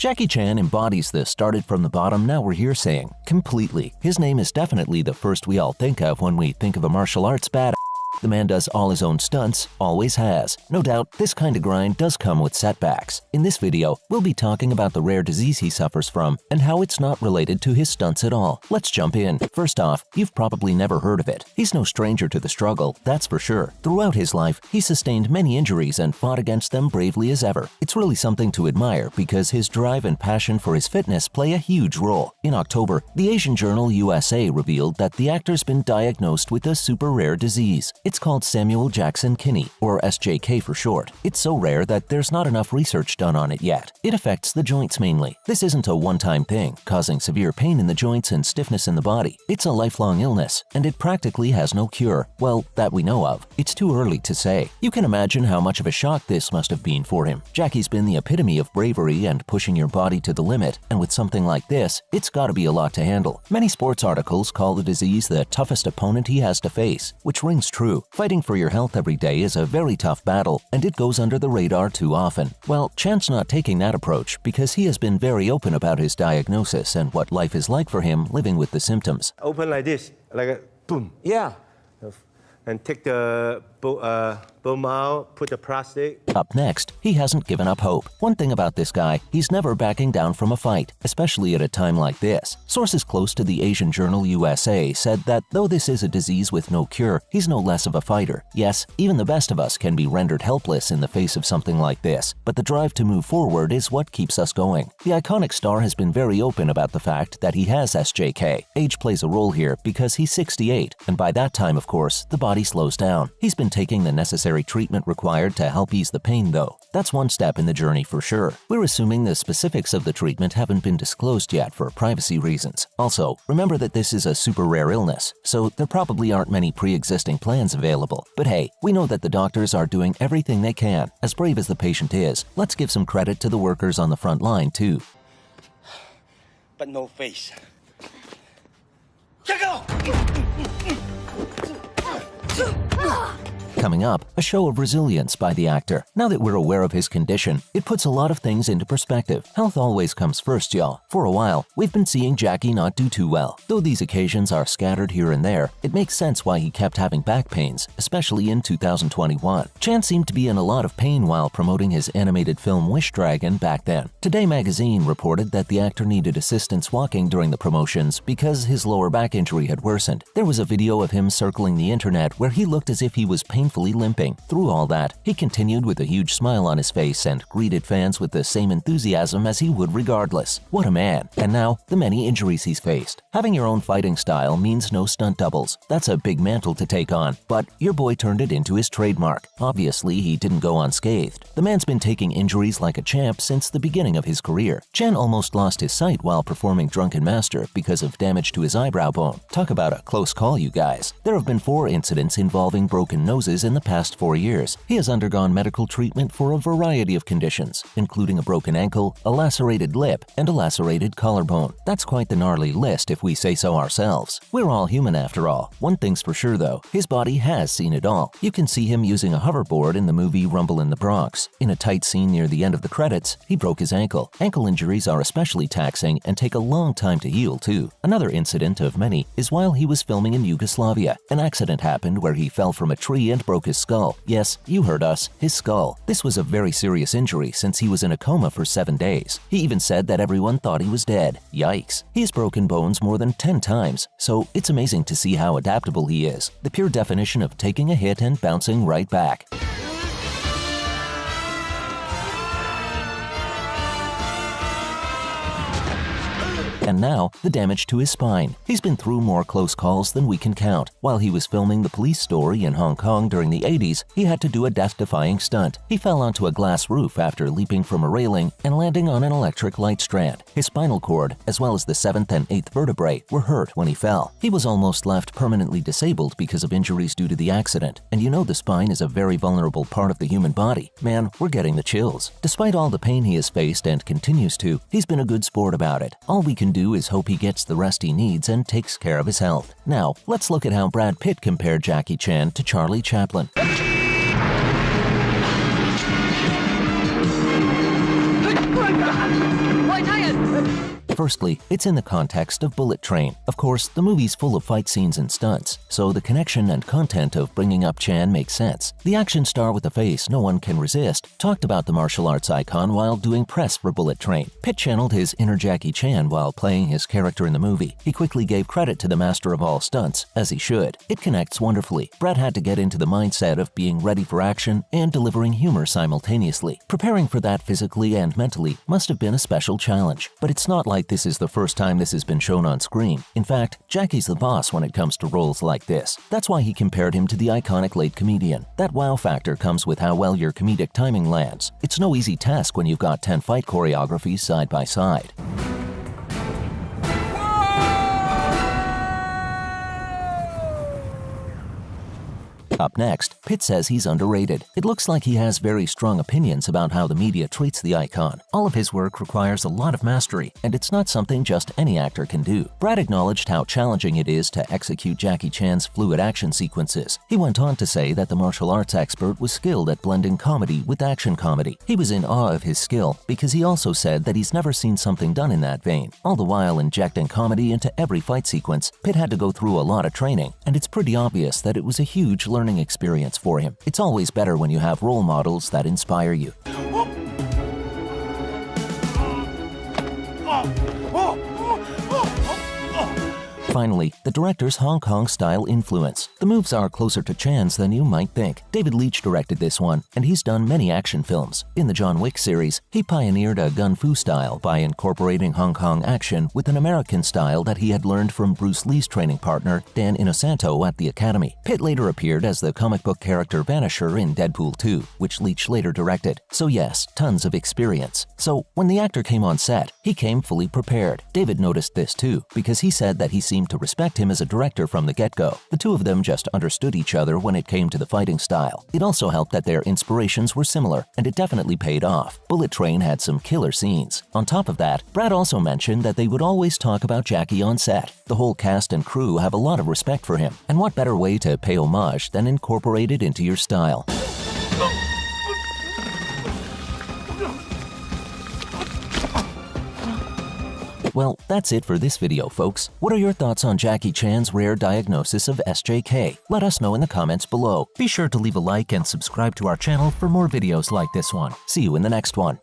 Jackie Chan embodies the started from the bottom, now we're here saying completely. His name is definitely the first we all think of when we think of a martial arts badass. The man does all his own stunts, always has. No doubt, this kind of grind does come with setbacks. In this video, we'll be talking about the rare disease he suffers from and how it's not related to his stunts at all. Let's jump in. First off, you've probably never heard of it. He's no stranger to the struggle, that's for sure. Throughout his life, he sustained many injuries and fought against them bravely as ever. It's really something to admire because his drive and passion for his fitness play a huge role. In October, the Asian journal USA revealed that the actor's been diagnosed with a super rare disease. It's called Samuel Jackson Kinney, or SJK for short. It's so rare that there's not enough research done on it yet. It affects the joints mainly. This isn't a one-time thing, causing severe pain in the joints and stiffness in the body. It's a lifelong illness, and it practically has no cure. Well, that we know of. It's too early to say. You can imagine how much of a shock this must have been for him. Jackie's been the epitome of bravery and pushing your body to the limit, and with something like this, it's gotta be a lot to handle. Many sports articles call the disease the toughest opponent he has to face, which rings true. Fighting for your health every day is a very tough battle, and it goes under the radar too often. Well, Chan's not taking that approach because he has been very open about his diagnosis and what life is like for him living with the symptoms. Open like this, like a boom. Yeah. And take the bone marrow, put the plastic. Up next, he hasn't given up hope. One thing about this guy, he's never backing down from a fight, especially at a time like this. Sources close to the Asian journal USA said that though this is a disease with no cure, he's no less of a fighter. Yes, even the best of us can be rendered helpless in the face of something like this, but the drive to move forward is what keeps us going. The iconic star has been very open about the fact that he has SJK. Age plays a role here because he's 68, and by that time, of course, the body slows down. He's been taking the necessary treatment required to help ease the pain though. That's one step in the journey for sure. We're assuming the specifics of the treatment haven't been disclosed yet for privacy reasons. Also, remember that this is a super rare illness, so there probably aren't many pre-existing plans available. But hey, we know that the doctors are doing everything they can. As brave as the patient is, let's give some credit to the workers on the front line too. But no face. Coming up, a show of resilience by the actor. Now that we're aware of his condition, it puts a lot of things into perspective. Health always comes first, y'all. For a while, we've been seeing Jackie not do too well. Though these occasions are scattered here and there, it makes sense why he kept having back pains, especially in 2021. Chan seemed to be in a lot of pain while promoting his animated film Wish Dragon back then. Today magazine reported that the actor needed assistance walking during the promotions because his lower back injury had worsened. There was a video of him circling the internet where he looked as if he was painfully limping. Through all that, he continued with a huge smile on his face and greeted fans with the same enthusiasm as he would regardless. What a man. And now, the many injuries he's faced. Having your own fighting style means no stunt doubles. That's a big mantle to take on, but your boy turned it into his trademark. Obviously, he didn't go unscathed. The man's been taking injuries like a champ since the beginning of his career. Chan almost lost his sight while performing Drunken Master because of damage to his eyebrow bone. Talk about a close call, you guys. There have been 4 incidents involving broken noses in the past 4 years. He has undergone medical treatment for a variety of conditions, including a broken ankle, a lacerated lip, and a lacerated collarbone. That's quite the gnarly list if we say so ourselves. We're all human after all. One thing's for sure though, his body has seen it all. You can see him using a hoverboard in the movie Rumble in the Bronx. In a tight scene near the end of the credits, he broke his ankle. Ankle injuries are especially taxing and take a long time to heal too. Another incident of many is while he was filming in Yugoslavia. An accident happened where he fell from a tree and broke his skull. Yes, you heard us, his skull. This was a very serious injury since he was in a coma for 7 days. He even said that everyone thought he was dead. Yikes. He has broken bones more than 10 times, so it's amazing to see how adaptable he is. The pure definition of taking a hit and bouncing right back. And now, the damage to his spine. He's been through more close calls than we can count. While he was filming The Police Story in Hong Kong during the 80s, he had to do a death-defying stunt. He fell onto a glass roof after leaping from a railing and landing on an electric light strand. His spinal cord, as well as the 7th and 8th vertebrae, were hurt when he fell. He was almost left permanently disabled because of injuries due to the accident. And you know the spine is a very vulnerable part of the human body. Man, we're getting the chills. Despite all the pain he has faced and continues to, he's been a good sport about it. All we can do is hope he gets the rest he needs and takes care of his health. Now, let's look at how Brad Pitt compared Jackie Chan to Charlie Chaplin. Why Firstly, it's in the context of Bullet Train. Of course, the movie's full of fight scenes and stunts, so the connection and content of bringing up Chan makes sense. The action star with a face no one can resist talked about the martial arts icon while doing press for Bullet Train. Pitt channeled his inner Jackie Chan while playing his character in the movie. He quickly gave credit to the master of all stunts, as he should. It connects wonderfully. Brad had to get into the mindset of being ready for action and delivering humor simultaneously. Preparing for that physically and mentally must have been a special challenge. But it's not like this is the first time this has been shown on screen. In fact, Jackie's the boss when it comes to roles like this. That's why he compared him to the iconic late comedian. That wow factor comes with how well your comedic timing lands. It's no easy task when you've got 10 fight choreographies side by side. Up next, Pitt says he's underrated. It looks like he has very strong opinions about how the media treats the icon. All of his work requires a lot of mastery, and it's not something just any actor can do. Brad acknowledged how challenging it is to execute Jackie Chan's fluid action sequences. He went on to say that the martial arts expert was skilled at blending comedy with action comedy. He was in awe of his skill because he also said that he's never seen something done in that vein. All the while injecting comedy into every fight sequence, Pitt had to go through a lot of training, and it's pretty obvious that it was a huge learning experience for him. It's always better when you have role models that inspire you. Finally, the director's Hong Kong-style influence. The moves are closer to Chan's than you might think. David Leitch directed this one, and he's done many action films. In the John Wick series, he pioneered a gun fu style by incorporating Hong Kong action with an American style that he had learned from Bruce Lee's training partner, Dan Inosanto, at the Academy. Pitt later appeared as the comic book character Vanisher in Deadpool 2, which Leitch later directed. So yes, tons of experience. So when the actor came on set, he came fully prepared. David noticed this too, because he said that he seemed to respect him as a director from the get-go. The two of them just understood each other when it came to the fighting style. It also helped that their inspirations were similar, and it definitely paid off. Bullet Train had some killer scenes. On top of that, Brad also mentioned that they would always talk about Jackie on set. The whole cast and crew have a lot of respect for him, and what better way to pay homage than incorporate it into your style? Well, that's it for this video, folks. What are your thoughts on Jackie Chan's rare diagnosis of SJK? Let us know in the comments below. Be sure to leave a like and subscribe to our channel for more videos like this one. See you in the next one.